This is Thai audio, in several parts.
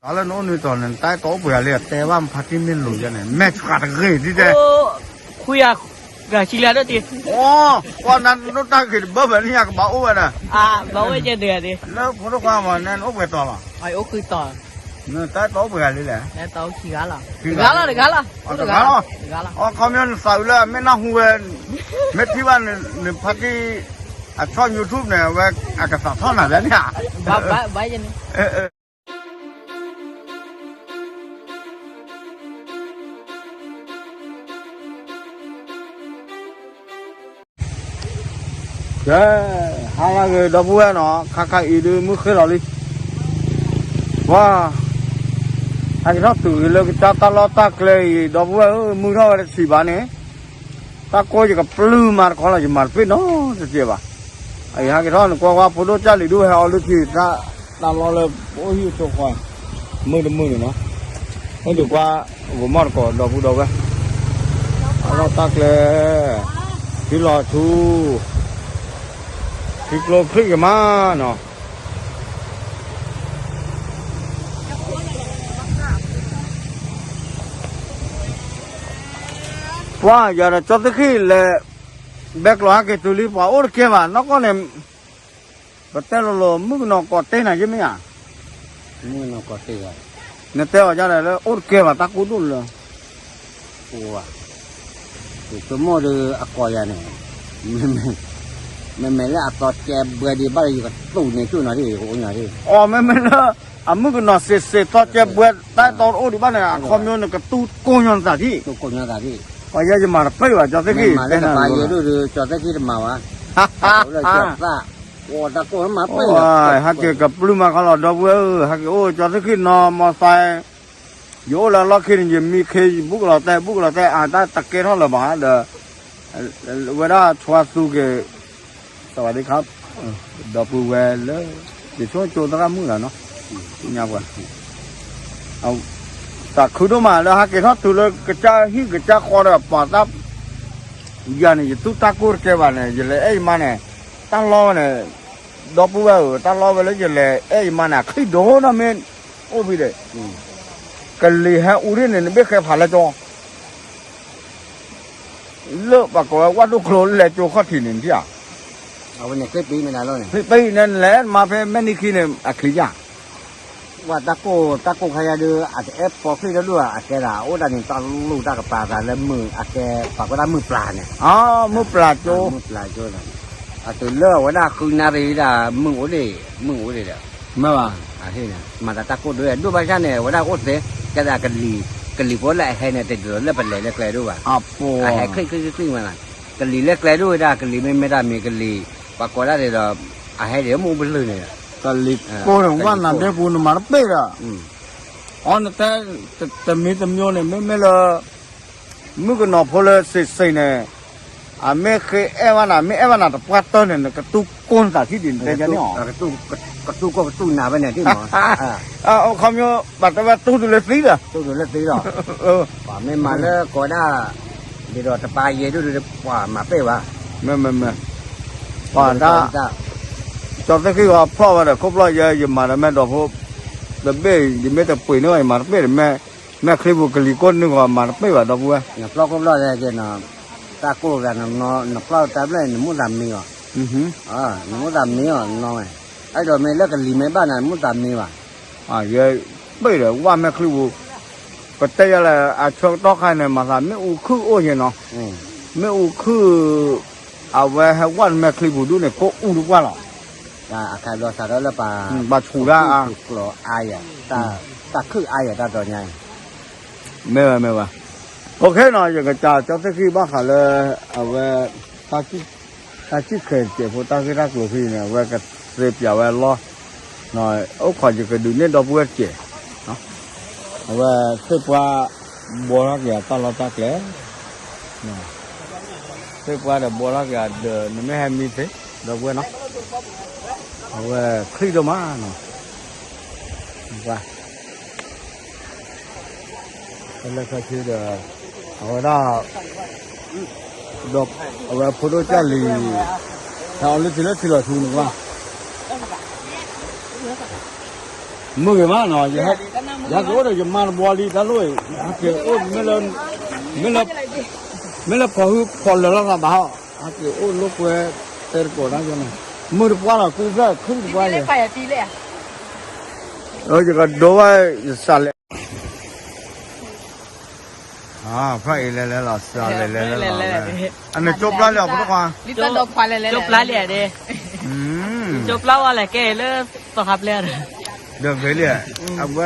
Kalau nonu itu nanti tahu boleh lihat tewam pasti milu je nih, match kata gede je. Oh, kuya gak sila tu ti. Oh, konan nu tak gede, bawa ni aku bawa ada. Bawa je dia ti. Lalu foto kamu nen, oh betul lah. Ai ok to. Nanti tahu boleh lihat. Nè tao chỉ gala. Gala. Gala. Gala. Oh, kamu saula, mana huan, metiwan ni pasti atau YouTube nih, wek agak salah nada ni. Baik je ni. Hal lagi dah buat no, kakak itu mungkin lagi. Wah, hari tu kita tak lagi dah buat mungkin ada siapa ni. Tak kau juga perlu kalau je marpin no, sesiapa. Hari tu kau foto cari dulu hal itu kita lalu oh itu kau murah no. Itu kau kau dah buat kalau tak lagi kilo tu. Kilo klik mana? Wah, jadi contoh kile backload ke tuli pa or ke mana? Nak ni betul lo, mungkin nak kote na je mana? Mungkin nak kote ya. Nanti aja le or ke mana tak kudul le. Wah, itu mau de aku ya ni. Memang atau cek berdi balik juga tu ni tu nanti, orang nanti. Oh, memang lah. Amu kena se tak cek buat tak tahu oh di mana. Kami nak tu konyon tadi. Tu konya tadi. Payah je marah payah jadi ki. Malah payah tu contoh kita mawa. Kalau cerita, wah tak kau mah payah. Wah, hakik belum kalau dah buat hakik oh jadi ki nama saya. Yo lah kini je mikir buku lah teh ada tak kira lah bah ada. Wala cua tu ke. สวัสดีครับดอกปูแวลเลยเดี๋ยวช่วยโจตระมือแล้วเนาะยาวกว่าเอาแต่คือตัวมาแล้วฮะเกี่ยวกับตัวเลยกระจายหิ้งกระจายคอร์ปอดตับอย่างนี้ตุ๊กตากูเจ้าบ้านเนี่ยจะเลยไอ้มันเนี่ยตั้งล้อเนี่ยดอกปูแวลตั้งล้อไปเลยจะเลยไอ้มันเนี่ยขึ้นโดนนะเมนโอ้พี่เด็กกันเลยฮะอุริเนี่ยไม่เคยผ่านเลยจ้องเลิกปากกว่าทุกคนเลยโจข้อที่หนึ่งที่อ่ะเอาวันนี้คลิปปีไม่นานแล้วเนี่ย ไปนั่นแหละมาเป็นแม่นิคีเนี่ยอัคลีจ้าว่าตะโกขยะเดืออาจจะเอฟพอคลิปแล้วด้วยอาจจะละโอ้ดันนี่ตอนลูกตากับปลากันแล้วมืออาจจะปากก็ได้มือปลาเนี่ย อ๋อมือปลาโจมือปลาโจนะอาจจะเลิกว่าได้คือนารีได้มือโอ้ดิเด้อไม่ว่าอาที่เนี่ยมาตะโกด้วยดูไปใช่เนี่ยว่าได้โอ้เสียจะได้กันลีพอแหละให้เนี่ยแต่เดือดแล้วเป็นเลยเล็กๆด้วยว่ะอ๋อปูให้ขึ้นมาละกันลีเล็กๆด้วยได้กันลีไม่ได้มีกันลีปากก็ได้เดี๋ยวให้เดี๋ยวมูไปเลยเนี่ยกะลิโกของว่านั่นเดี๋ยวปูนมาเป๊ะอ่ะอ๋อแต่มีตำโยเนี่ยไม่เลยมึงก็นอพอเลยเสร็จเนี่ยไม่เคยไม่แต่ปัดต้นเนี่ยกระตุกก้นสาที่ดินแต่ยังไม่ออกกระตู้ก็ตู้หนาไปเนี่ยที่หมอเอาคำโยบัตรว่าตู้ดูเลยสิล่ะตู้ดูเลยสิหรอป่าไม่มาแล้วก็ได้เดี๋ยวจะไปเยอะดูป่ามาเป๊ะวะไม่ป่าถ้าจอดที่ว่าพ่อว่าเนี่ยครบร้อยเยอะมาแล้วแม่ดอกพบแต่เบ้ยังไม่แต่ปุ๋ยน้อยมาเป๊ะแม่คลิปบุกลีก้นนึกว่ามาเป๊ะว่าดอกบัวเนี่ยพลอกครบร้อยเลยเจ้าตาโก้กันเนาะพลอกแต่เลยมุดดำนี่อ่ะมุดดำนี่อ่ะน้อยไอ้ดอกไม่เลิกกันลีไม่บ้านน่ะมุดดำนี่ว่ะเยอะเป๊ะเลยว่าแม่คลิปบุกก็แต่ยังไงช่วงต่อใครเนี่ยมาทำไม่อู้คือโอ้ยเนาะไม่อู้คือเอาไว้ให้วันแม่คลิปบุกดูเนี่ยก็อู้ดูว่าหรออาคารรอสารแล้วป่าบาชูร่าถูกหล่ออายอ่ะตาคืออายอ่ะตาตัวใหญ่ไม่ว่าโอเคหน่อยอย่างกระจายเจ้าที่บ้านเขาเลยเอาไว้ตาที่เคยเจ็บพอตาที่รักหลวงพี่เนี่ยไว้ก็เรียบอย่าไว้ล้อหน่อยโอ้ขอจะกระดูเนี่ยดอกบัวเจ็บเนาะเอาไว้เสื้อผ้าบัวรักอย่าตลอดตาแก่เสื้อผ้าเดี๋ยวบัวรักอย่าเดินไม่ให้มีเทดอกบัวเนาะเอาไว้คลีดมาเนาะว่าแล้วก็คือเอาไว้ได้ดอกเอาไว้พูดว่าจะลีถ้าเอาเลยทีละทุนว่ามือมาเนาะยังไง ya ko de ma bo li da lo ke o me lo ko lo la ba ha ke o lo ko ter ko da jo na mu de pa la ku sa khu pa le 快点低了。 这个多外啥嘞？啊，快来了，是啊，来，俺们做不了不的话，你真都快了，就不来了的。就不来了，给了多合了。对不对？啊，我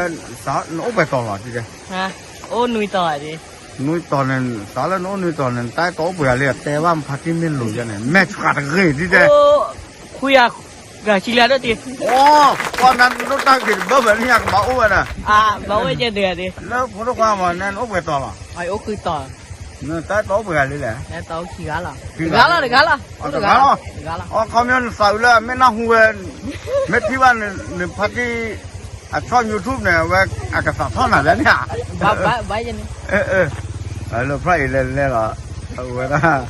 啥我不到了，这个。啊，我女到的。女到人啥了？我女到人带到不了，台湾拍的没录下来，没出的个，对不对？哦，会啊。 个系列的的哦，我那都打给不问你个毛问的啊，毛问这的的，那普通话嘛，那我不到了，哎，我可以到，那带到不了嘞，那到去干了，去干了，干了，干了，干了，哦，他们少了，没那户外，没听完你拍的啊，上 YouTube 呢，我啊个啥唱哪来呢？歪着呢，哎，那快来了，我那。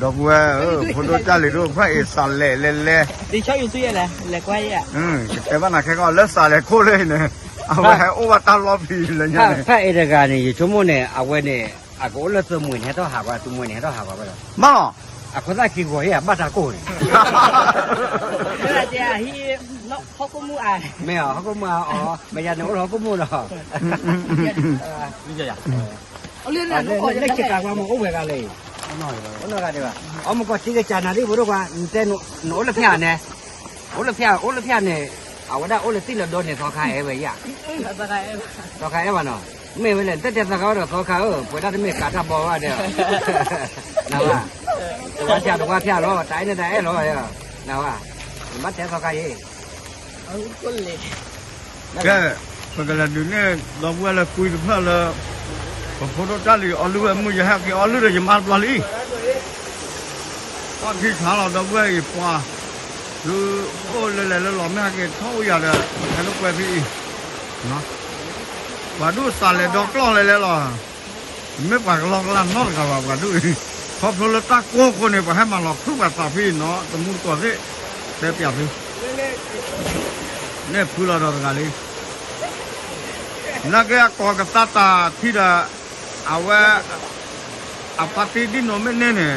đó vừa phụ nữ cha lì đó phải xả lẹ đi chơiอยู่ด้วยเลยquayอ่ะ แต่ว่าน่ะแค่ก็เลิกxả lẹโคเลยเนี่ยเอาไว้ให้โอวาตาล้อผีเลยเนี่ย ถ้าเอเดกานี่ชั่วโมงเนี่ยเอาไว้เนี่ยอากูเลิกตัวมือเนี่ยต้องหาว่าตัวมือเนี่ยต้องหาว่าไปแล้ว มา อากูได้กี่กว่าเนี่ยบ้าตาโก้เนี่ย นี่แหละจ้ะที่เขาก็มูอ่ะ ไม่เหรอเขาก็มาอ๋อไม่ยันเขาก็มูหรอกนี่จะอยากเอาเรื่องนั้นเขาจะได้เกี่ยวกับว่ามันโอ้เวกันเลยน้อยกันดีกว่าเอามันก็ที่กระจายนะที่บอกว่าแต่หนูละเพี้ยเนี่ยโอ้ละเพี้ยเนี่ยเอาว่าได้โอ้ละที่ละโดนเนี่ยทอคายเอไว้ยะทอคายเอวะเนาะไม่เว้นเลยแต่จะทอคายเราทอคายพอได้ไม่กัดทับบ่ว่าเดียวนะว่าตัวเพี้ยตัวเพี้ยล้อตายเนี่ยได้ล้อนะว่ามันแต่ทอคายเอาคนเลย แกปกติเนี่ยเราเวลาคุยกับเพื่อนเราพอเราจ้าลีอลูเอมือจะให้กี่อลูเลยจะมาปลาลีก็ที่ขาเราเว้ยปลาหรือโอ้เลยเราไม่ให้กี่เท่าอย่างเดียวให้ลูกไปพี่เนาะว่าดูสาเลยดอกกล้องเลยหรอไม่ปากลองลำนอกกับว่าดูพอพลตาโก้คนเนี่ยไปให้มาหลอกทุกแบบตาพี่เนาะแต่มุนตัวที่เสียเปรียบพี่เนี่ยพูดเราดอกกันเลยนักเรียนก่อกับตาที่ละเอาไว้อาปฏิทินโนไม่เน่เนี่ย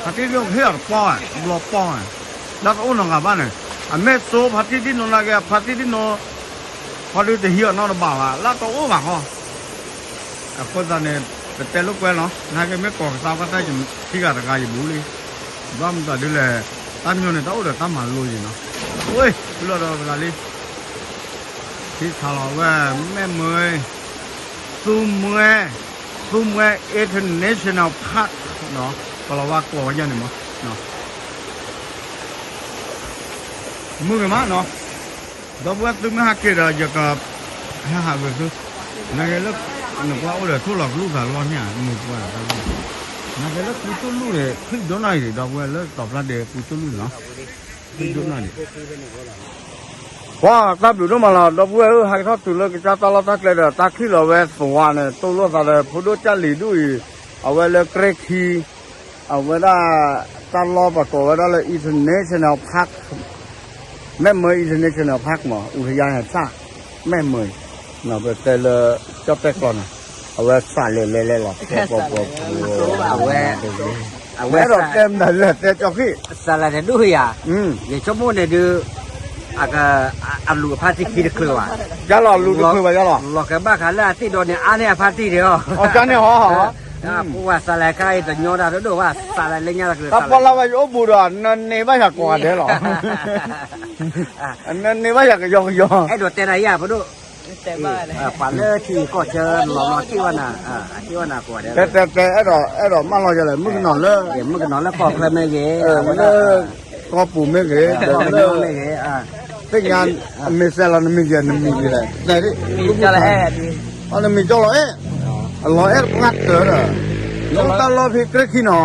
ปฏิทินเฮียร์ป้อนบล็อกป้อนแล้วก็อุ่นกับบ้านเนี่ยแม่โซ่ปฏิทินโนนักเรียนปฏิทินโนพอดูแต่เฮียร์นอนบ้าละแล้วก็โอ้บ้าฮะคนตอนนี้แต่ลูกเวลเนาะนักเรียนไม่ก่อกับตาก็ได้จะที่กระไรอยู่บุรีบ้านแต่ดูแลตั้งอยู่ในโต๊ะเดี๋ยวตั้งมาลุยเนาะเฮ้ยพูดเราดอกกันเลยที่ทะเลาะว่าแม่เมย์ซูมเมย์international park เนาะก็เราว่าก่อยังไงมั้งเนาะมือกันมั้งเนาะดอกบัวตุ้มหักเกลือจะกับหาเบอร์คือนั่นก็แล้วนึกว่าโอ้เดี๋ยวทุลักลูกกันร้อนเนี่ยนึกว่านั่นก็แล้วคุยตุ้ลูเลยคุยโดนอะไรดอกบัวแล้วตอบรับเดี๋ยวคุยตุ้ลูเนาะคุยโดนอะไรว้าตาบิวดูมาแล้วดอกบัวให้เขาตุลก็จะตลอดตะเกลือตะขี้เราเวสวานเนี่ยตุลก็เลยพูดจะหลีดูเอาไว้เลยเกรคีเอาไว้ได้ตลอดประกอบไว้ได้เลย international park แม่เมย์ international park หมออุทยานแห่งชาติแม่เมย์เนาะแต่ละเจ้าแป๊กก่อนเอาไว้สั่นเลยหรอเอาไว้เราเต็มได้เลยแต่เจ้าพี่ สาระเนี่ยดูอย่าอย่างชั่วโมงเนี่ยดูอาลูพาร์ตี้คิดคือว่า จะหล่อลูกคือว่าจะหล่อ หลอกกันบ้าขันละที่โดนเนี่ยอันนี้พาร์ตี้เดียว อ๋อจังเนี่ยฮะ เพราะว่าสาระใครแต่โยนดูว่าสาระเลี้ยงคือ ถ้าพอเราไปโอ้บุรุษนั่นนี่ไม่อยากกอดเด้หรออันนั้นนี่ไม่อยากยอง ไอ้โดดเตะไรอ่ะพอดู แต่บ้าเลย ฝันเลยที่ก็เจอหลอกที่ว่าน่ะที่ว่าน่ากลัวเด้ แต่ไอ้ดอกมันเราจะเลยมึงนอนเลย เดี๋ยวมึงก็นอนแล้วก็เคยไม่เก๋ มันก็ปูไม่เก๋ ก็ไม่เก๋เป็นงานมีเซลล์มีเงินมีอะไรแต่ที่ มีจะละแอ่ดี อันนั้นมีเจ้าร้อยงัดเกิดอ่ะน้องตาล้อพี่เกรขี้หนอ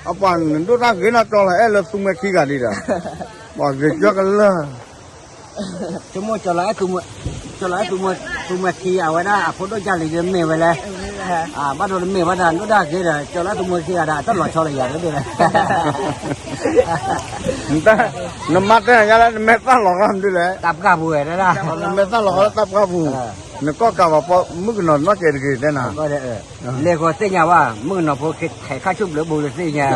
เอาปานดูตาเกินอ่ะเจ้าร้อยแล้วตุ้มขี้กันดีด่ะบอกเกิดกันเลย ชั่วโมงจะไล่ตัวมือขี้เอาไว้ได้พอดูจานเลยเดินเมย์ไว้เลย bắt đầu mình bắt đầu nó đã cái là cho nó tụi mình khi đã tất lọt cho là vậy đó đây này người ta nó mắt đấy nhà là mẹ ta lọc làm đi đấy tập cả buổi đó là mẹ ta lọc tập cả vụ nó có cả vào mức nó chơi cái thế nào có đấy lê có xây nhàว่ามึงnó phụ cái khai chụp lửa bùi xây nhà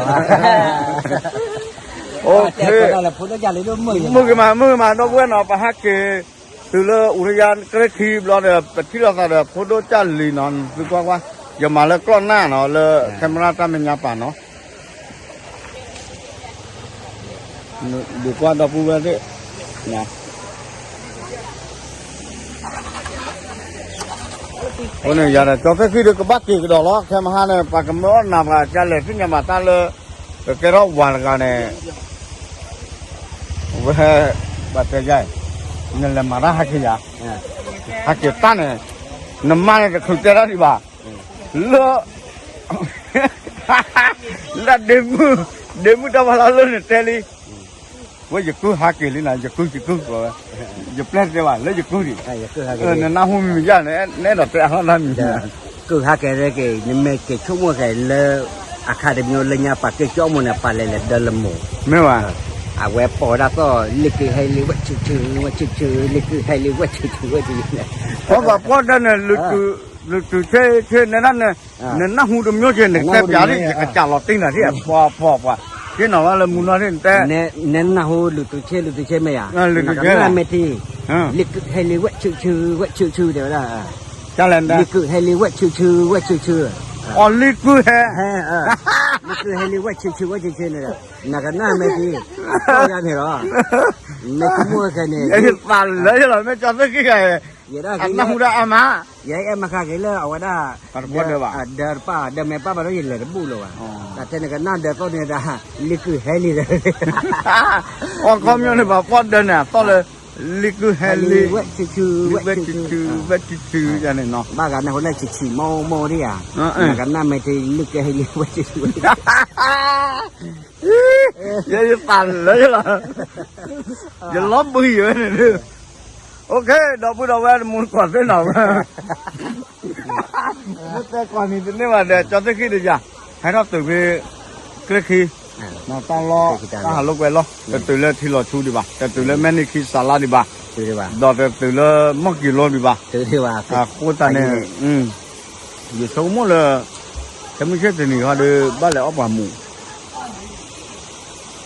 ok là phụ nó ra lấy đôi mười mức mà nó quên nó phải hát cái từ lơ ulian cái khi lo được khi lo ra được photo chân lì nó cứ qua giờ mà lơ con na nó lơ camera ta mình nhập nó được qua đó phụ đấy nè hôm nay giờ này cho cái khi được cái bát kia cái đó lo xem hai này phải cái món nào mà cha lệ cái nhà mà ta lơ cái đó hoàn cái này về bắt cái gì nên là mà ra hai cái gì hai cái tan này nằm mai cái khử ra đi bà lơ là đêm đâu mà lơ này teli với giờ cứ hai cái này giờ cứ rồi giờ plek đi bà lấy giờ cứ đi nên nào hôm mình ra này đợt tệ hơn mình cứ hai cái nhưng mà cái chỗ mà cái lơ academy lên nhà bắt cái chỗ mà này bắt lên là đơn làm mù mấy bà 왜 뻗어서 이렇게 하려고 쭈쭈 이렇게 하려고 쭈쭈 có có đó này lụt chơi nên nó hú đâm nhớ chơi này tép giá đi cái chả lọt tinh là thế phò cái nào là muốn nói thế nè nên nào lụt chơi mày à là mày thì lick ha려고 쭈쭈 đấy là cho lên đây lick ha려고 쭈쭈 lick ha려고 쭈쭈 này là cái mày thì sao ra thế đó mày cũng mua cái này cái bàn lấy rồi mới cho tới cái vậy đó anh không ra mà vậy em mà khai cái lơ ở đó đợt pa đợt mẹ pa bao nhiêu là bù rồi à thế này cái nào đợt con này đã lick hay li rồi con như này bảo con đơn nè to là lick hay li vết chữ cho nên nó ba cái này hôm nay chỉ mò đi à cái nào mày thì lick hay li vết chữ vậy bàn lấy là giờ lót bươi vậy này nữa ok đầu bữa đầu về muốn còn thế nào thế còn thì nếu mà để cho tới khi được chưa hay nó từ cái khi nó ta lo ta lúc về lo từ lên thì lo chu đi bà từ lên men khi salad đi bà đó từ lên mắc kilo đi bà cô ta này giờ số mỗi là cái mấy cái thì họ đưa ba lẻ ốc vào mù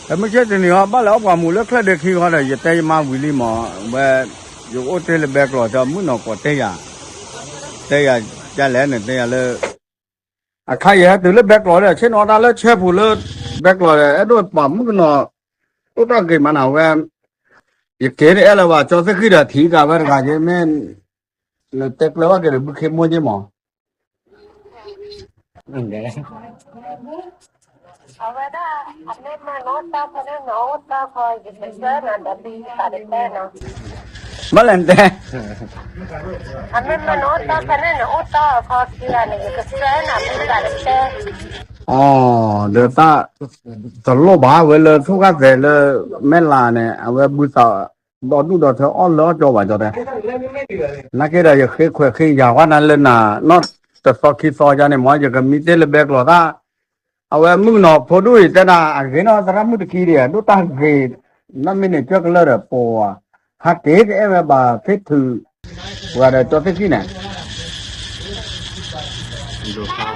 cái mấy cái thì họ ba lẻ ốc vào mù lúc khác được khi họ là giờ tây mà vì li mà về dù ô tê là bẹt rồi cho muốn nó có tê à cha lẽ này tê à lơ khai gì hết từ lớp bẹt rồi đấy trên nó đã lớp che phủ lớp bẹt rồi đấy đôi bấm cái nó tốt ra cái mà nào về việc kế đấy là vào cho tới khi là thí cả với cả cái men là tết là cái được khi mua chứ mà ở đó anh em mà nói tao phải nói tao coi cái thế giới là đã đi tại đây nó mất lần tê anh em mà nói tao phải nói tao coi kia này cái thế giới là đi tại đây được ta tao lo bà với là thu cái về là men là này với bữa sau đó lúc đó theo on lỡ cho bà cho đây nó cái này khi già quá nên lên là nó từ sau khi so ra này mọi giờ cái mi tên là bẹt rồi taเอามึงเนาะพอดูแต่น่ะเห็นเนาะตรามุตกีเดียดูตาเกนั่นไม่เนี่ยเจ้าก็เลยปอฮักเกตเอเวบาเฟถือว่าเดี๋ยวตัวที่ไหนดูข้าว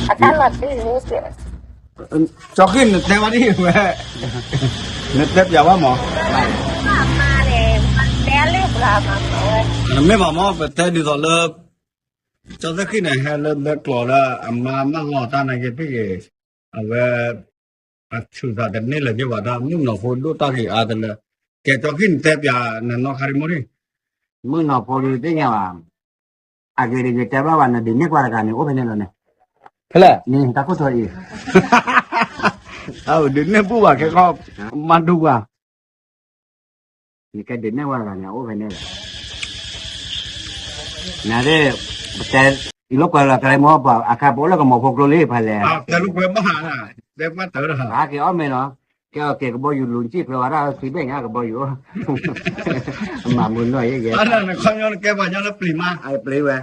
อาจารย์หลับดีนี่สิจอกินแต่วันนี้เว้ยนึกเจ็บอย่าว่าหมอมาเลยแต่เรียบร้อยมาไม่บอกหมอแต่ดีต่อเลยcho tới khi này hay lên bé cỏ là mà lò ta này cái gì về chủ giả đến nên là như vậy đó nhưng nó phun đốt ta thì thì là kể cho khi tép ya nó khai mới điมึงเนาะพอดีได้ไงวะcái này cái baวันน่ะดิเนี่ยกว่ากันนี่โอ้เป็นแล้วเนี่ยthế làนี่ตาก็ถอยอีกđến nên bố bà cái kho mà đu à นี่cáiดิเนี่ยกว่ากันเนี่ยโอ้เป็นแล้วน่ะเด้แต่อีลูกก็ละใครมอบ่อาคาโบแล้วก็มอพกโลลี่พะแล แต่ลูกเว็บมาหาได้มาเต๋อเหรอ หากี่อ้อมไม่เนาะ cái bao nhiêu luôn chi phải ra thì bên nhà cái bao nhiêu mà muốn nói vậy anh là con nhon cái bao nhiêu nó prima ai play về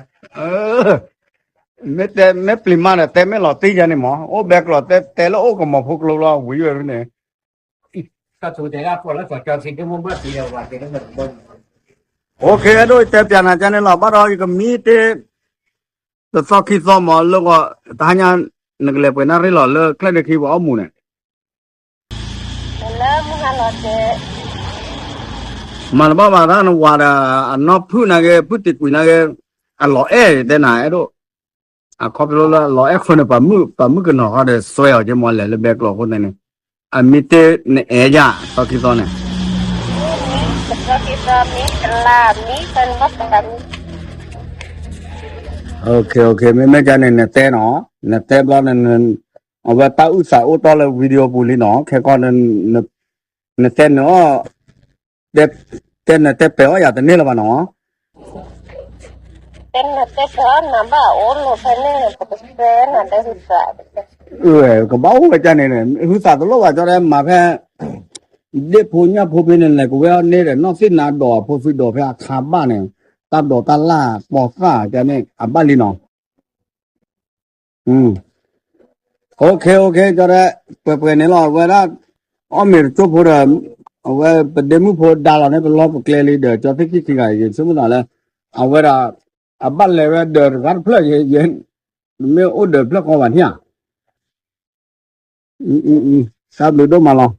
mấy prima là té mấy lọt tí ra này mà ô bẹc lọt té lỗ còn một phút lâu lo hủy rồi này các chú thấy ra còn là cho xin cái món bữa thì đều và cái nó bận ok đôi té tiền là cho nên là bắt đầu cái mi té từ sau khi xong mà lúc mà ta nhà nực lệ bên nào rồi là cái này khi vào mù này là muốn ăn lót thế mà nó bảo là nó qua là nó phun này cái phun tịt quỷ này cái lọ e thế này đó có phải là lọ e không phải mưa cái nó để xoay ở trên mọi lệ là bẹc lọ con này mi té này e ra sau khi xong này sau khi xong mi là mi cần mất cả ok mấy cái này té nó té bao nên ở bên tao ước sao ô tô là video bù lý nó cái con nên té nó té té béo ya tên này là bao nó tên là tên đó nằm bảo ôn một phần này là cái tên là đây hụt sạ cái báo cái này hứa sao tôi nói cho em mà phải để phô nhá phô bên này của cái này nó xin là đỏ phô phi đỏ phải khá ba này ta đỏ ta la bỏ cả cái này ba lý nó ok cho đấy bữa này là vậy đó mình chụp phô rồi vậy bữa đêm phô đào là này phải lo cái này để cho thích cái gì số nào là vậy là ba lẻ vậy để gắn plug gì mình order plug có bán nhá sao được đâu mà lo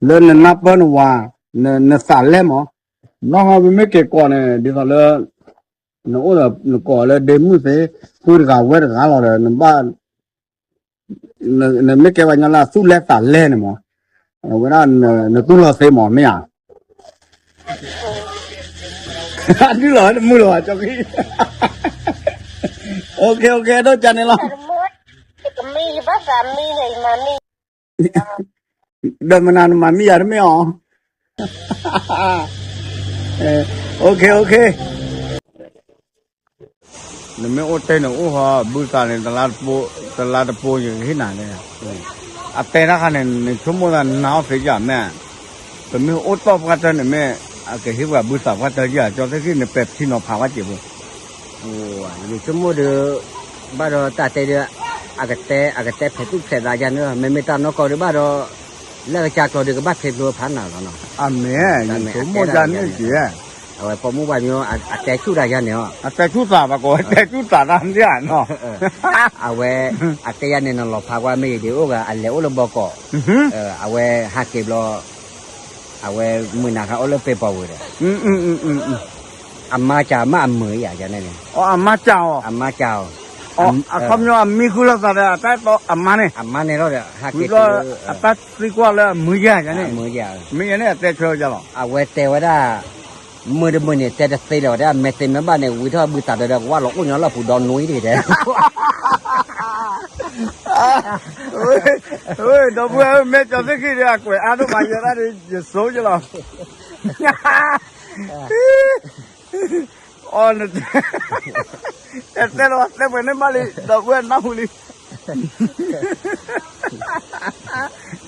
lên là nắp bên hòa nó xả lên mà nó hay mấy cái con này đi vào là nó có là đêm như thế tôi gạo với gạo rồi nó ba nó mấy cái bạn là sút lên xả lên mà cái đó nó tu là xây mỏ mấy à anh cứ nói mua rồi cho cái ok đó cho nên là mi bắt ra mi này mà mi đợt mà nào mà mi à nó mới hả ok nó mới ô tên nó ô hả bữa sau này tao là po như thế nào này à tên nó cái này chúng mua là nào phải giảm nè tao mới ô top cái tên này mới cái hiệu quả bữa sau cái tên gì cho cái này pep xin nó phá quá chịu vì chúng mua được bắt đầu ta thấy được cái té phải cũng sẽ ra ra nữa mình ta nó có được bắt đầu là cái chạc có được cái bắt thêm luôn phán nào nó à mẹ chúng mua ra nữa gì rồi có mua bao nhiêu té chút ra ra nữa té chút sao mà có té chút sao làm gì à nó vậy té ra nên nó lọp phá qua mấy điều cái lẽ nó bao cỏ vậy hạt kẹp lo vậy mười nào cái nó phải bao rồi amma chào mà ăn mới vậy cho nên amma chào không nhớ mi khu là sao đấy tại đó amma này đó hạt kẹp đó tại đi qua là mới ra cho nên mới ra mới này té chơi cho nó vậy té vậy đó mười này té xây rồi đó mẹ té mấy bạn này vui thôi bự tạt được qua lỗ của nó là phủ đòn núi thì đấy ôi đó bữa mẹ cho thế khi đi quậy ăn nó mà giờ ra đi số cho nó on thế bữa nay bali đó bữa nào đi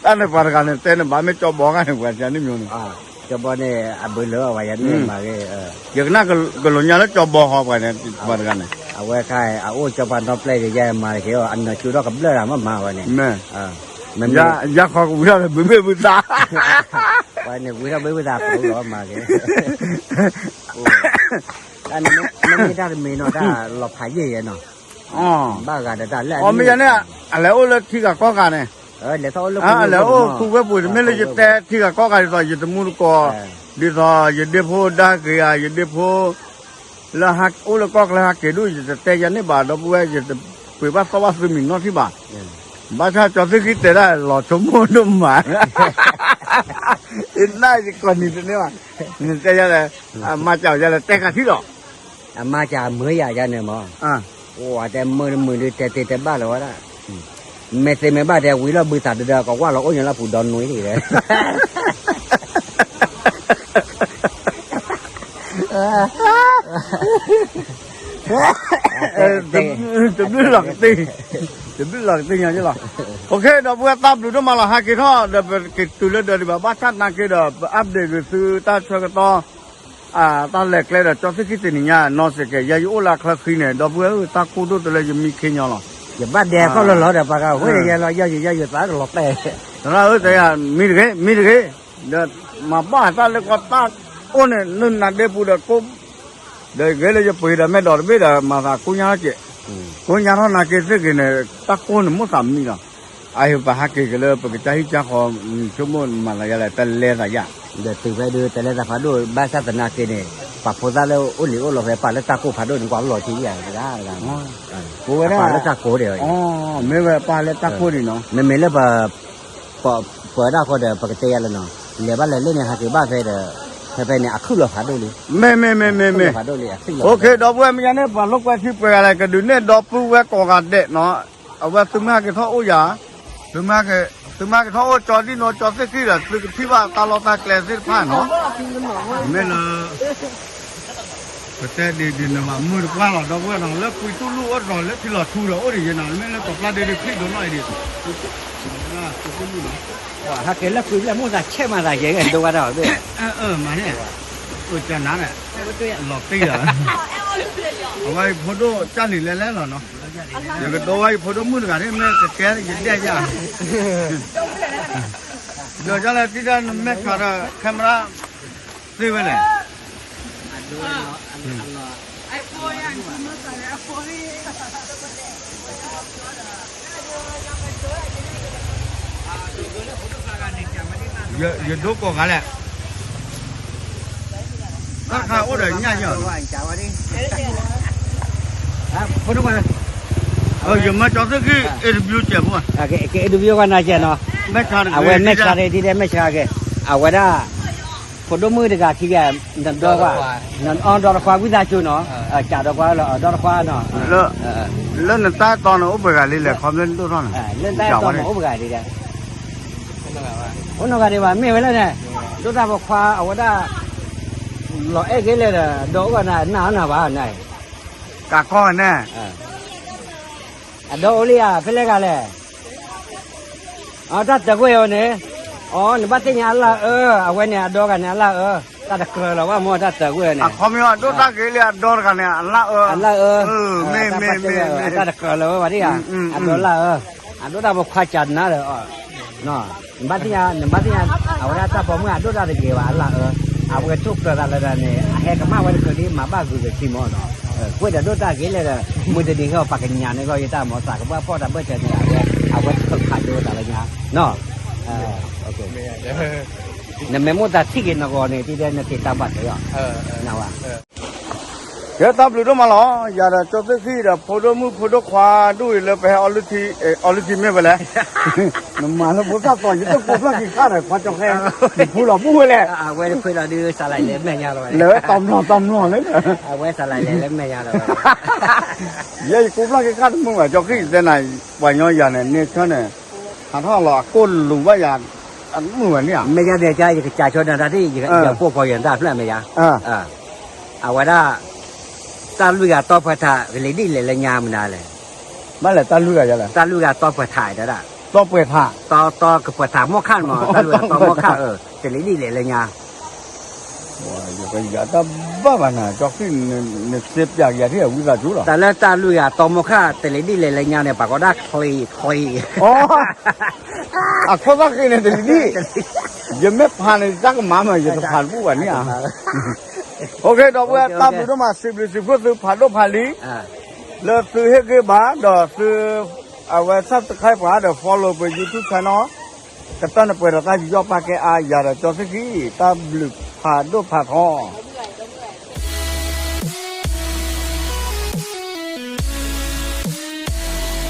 ta này phải cái này tên bà mẹ cho bỏ cái này quậy cho nên nhiều nữa cho bọn này bữa lỡ vậy nên mà cái giờ cái lỗ nhà nó cho bỏ họ vậy này phải cái này vậy cái ôi cho bạn nó play cái gì mà kiểu anh chú đó cầm lỡ làm mà vậy này mẹ mình giá khó cũng ra bữa ra vậy này bữa ra cũng đó mà cái anh nó ra mình nó ra lọp phải gì vậy nó ba gà đã lên bây giờ này lẽ ô là khi cả có gà này lẽ thôi lúc lẽ ô khu cái bụi mình lấy cái khi cả có gà rồi giờ mua có đi rồi giờ đi phố đa kia giờ đi phố là hạt ô là có là hạt cái đuôi giờ tê giờ này bà đó bữa giờ bữa bắt sau bắt mình nó thì bà sao cho cái tê là lò chống mua nó mà hiện nay thì còn gì nữa mà nên tê giờ là mà chào giờ là tê cả thứ đó mà chào mới ra nữa mà ủa tê mười tê ba rồi đó mẹ tê mẹ ba tê quý là bự tạt được có qua là ôi nhớ là phủ đòn núi thì đấy chấm biết là cái gì chấm biết là cái gì chứ là โอเคดอกบัวตับดูด้วยมาละฮะกี่ท่อเดี๋ยวกิดตุลเดี๋ยวแบบบ้านชัดนักกี่เดี๋ยวอัปเดตก็ซื้อตาช่วยกันต่อตาเล็กเลยเดี๋ยวจอดที่คิดนี่เนี่ยนอสเกยยายุโอลาคลาคีเนี่ยดอกบัวตาคูดูตัวเลยจะมีเขียนยังหรอ อย่าบ้านแดงเขาหล่อๆเดี๋ยวปากเขาเฮ้ยแกเราย่อยตาหลอกแต่ แต่เราแต่มีเดี๋ยวมาบ้านตาเล็กก็ตาโอ้เนี่ยนั่นน่ะเดี๋ยวพูดเดี๋ยวก็เดี๋ยวเกเลยจะไปเดี๋ยวไม่ดอกไม่เดี๋ยวมาตาคุยยังเจ๊คุยยังเขาหนักเกินเนี่ยตาโคนมุสามีนะไอ้ปะฮักเกเลยปกติที่จะขอชั่วโมงมาอะไรแต่เล่นอะไรอย่าง เดี๋ยวตื่นไปดูแต่ละพาดูบ้านศาสนาเกเนี่ยปักโพธิ์แล้วอุ่นหรืออุ่นหล่อไปปักแล้วตาโกพาดูหนึ่งกว่าหล่อที่ใหญ่ได้กันกูว่าปักแล้วตาโกเดี๋ยวอ๋อไม่ว่าปลาแล้วตาโคดีเนาะไม่แล้วเปิดได้คนเดียวปกติแล้วเนาะเหลือบ้านเล่นเนี่ยหาคือบ้านเฟเดอร์ไปเนี่ยขึ้นหล่อพาดูเลยไม่พาดูเลยโอเคดอกบัวไม่ยันเนี่ยปลาลูกไว้ที่เปลือยอะไรก็ดูเนี่ยดอกปูไว้ก่อกันเด็ดเนาะเอาไว้ตึ้งมากกี่ท่อโอ้ยาตึ้งมากกี่ท่อโอ้จอดที่โนจอดเสียกี่ละที่ว่าตาลอตาแกลเสียผ้าเนาะไม่เลยแต่ดีนะมามือกว่าหรอดอกบัวน้องเลิกคุยตู้ลูกรอเลิกที่หลอดทูเราโอ้ยยันนั่นไม่เลิกตบปลาเด็ดคลิกโดนหน่อยดิว่าถ้าเกิดแล้วคุยแล้วมั่วแต่เชื่อมาได้ยังไงดูว่าเราด้วยมาเนี่ยจะนั่นแหละหลอกตีเหรอเอาไว้พอดูจ้าหนีแล้วเหรอเนาะเดี๋ยวก็ตัวไว้พอดูมือกันนี่แม่จะแก่ยังได้ยังเดี๋ยวจะเลยที่ด้านแม่ขาดแคมราซื้อไว้เลยอย่าดูก่อนกันแหละราคาโอ้เดี๋ยวง่ายจังคนทุกคนอย่ามาจอดสักทีเอ็ดวิวเจ็บมั้งเอ็ดวิวกันนะเจ้าเนาะไม่ขาดเอาไว้ไม่ขาดเลยที่ได้ไม่ขาดเลยเอาไว้ได้คนดูมือเด็กที่แกนั่นดอกว่านั่นอ่อนดอกควาวิจารณ์จูเนาะจ่าดอกควาเหรอดอกควาเนาะเล่นตาตอนอุปการีเลยคอมเล่นตัวนั้นเล่นตาตอนอุปการีเลยอุปการีว่าไม่เวลาเนี่ยดูตาบอกควาเอาไว้ได้หล่อเอ๊ะเลยนะดอกว่าน่ะหนาบ้าไหนกะข้อแน่ดอกเลยเพื่อนกันเลยตัดตะกุยเอาเนี่ยนี่บัดนี้ละเอาไว้เนี่ยดอกกันเนี่ยละตัดเกลือแล้วว่ามัวตัดตะกุยเนี่ยคอมยอดดูตาเกลียดอกกันเนี่ยละไม่ตัดเกลือแล้วว่าดิดอกละดอกตาบอกขาจันนะเลยเนาะบัดนี้เอาไว้ตัดผมอ่ะดอกตาตะเกียบละเอาไว้ทุกกระดาษอะไรเนี่ยแหกมาวันคืนนี้มาบ้านกูจะชิมอ่ะกูจะดูตาเกลียดมือจะดึงเขาปากกันยาเนี่ยก็ยังตามหมอสักว่าพ่อทำเพื่อจะเนี่ยเอาไว้ทุกขาดูตาอะไรเงี้ยเนาะโอเคเนี่ยไม่หมดแต่ที่กินนะก่อนเนี่ยที่เดินเนี่ยติดตามบัตรเลยอ่ะน่าว่าเดี๋ยวตามหลุดมาหรออย่าจอดสักทีเดี๋ยวพอดูมือพอดูควาด้วยเลยไปออลิทีไม่ไปแล้วน้ำมันแล้วผมทราบต่อยังต้องกบแล้วกินข้าวเลยควาจอกแค่ผู้หล่อผู้เลยเอาไว้คุยเราดูสไลด์เล็บแม่ยาเราเลยตอมหน่อเลยเอาไว้สไลด์เล็บแม่ยาเรายัยกบแล้วกินข้าวมึงว่าจอกที่แต่ไหนวันย้อนอย่างเนี่ยแค่เนี่ยหาท่อหล่อก้นหลุมว่าอย่างอันเหมือนเนี่ยแม่ยาเดี๋ยวจะจ่ายชนนาที่อย่าพวกพออย่างได้เพื่อนแม่ยาเอาไว้ได้ตาลุยกับต่อพระธาเลยดีเลยงามมันอะไรมาเลยตาลุยกับอะไรตาลุยกับต่อพระธาได้ละต่อพระธาต่อกับพระธาหม้อข้านมาตาลุยกับต่อหม้อข้านจะเลยดีเลยงามว้าอยู่กันอย่าตาบ้าบ้านะจอกที่เนี่ยเสียบอย่างที่วิจารณ์จุล่ะแต่แล้วตาลุยกับต่อหม้อข้าแต่เลยดีเลยงามเนี่ยปากก็ได้คอยอ๋อคนว่าคือเนี่ยแต่ดียังไม่ผ่านจักมาจะผ่านผู้วันนี้โอเคดอกบัวตามดูมาสิบซื้อผ่านรถผ่านลีเลิกซื้อให้กี่บาทดอกซื้อเอาไว้ซับสไครป์ผ่านเดี๋ยว follow ไป YouTube channel แต่ตอนนี้เปิดเราได้ยอดปากแกอาอย่าจอดสักทีตามหลุดผ่านรถผ่านห้อ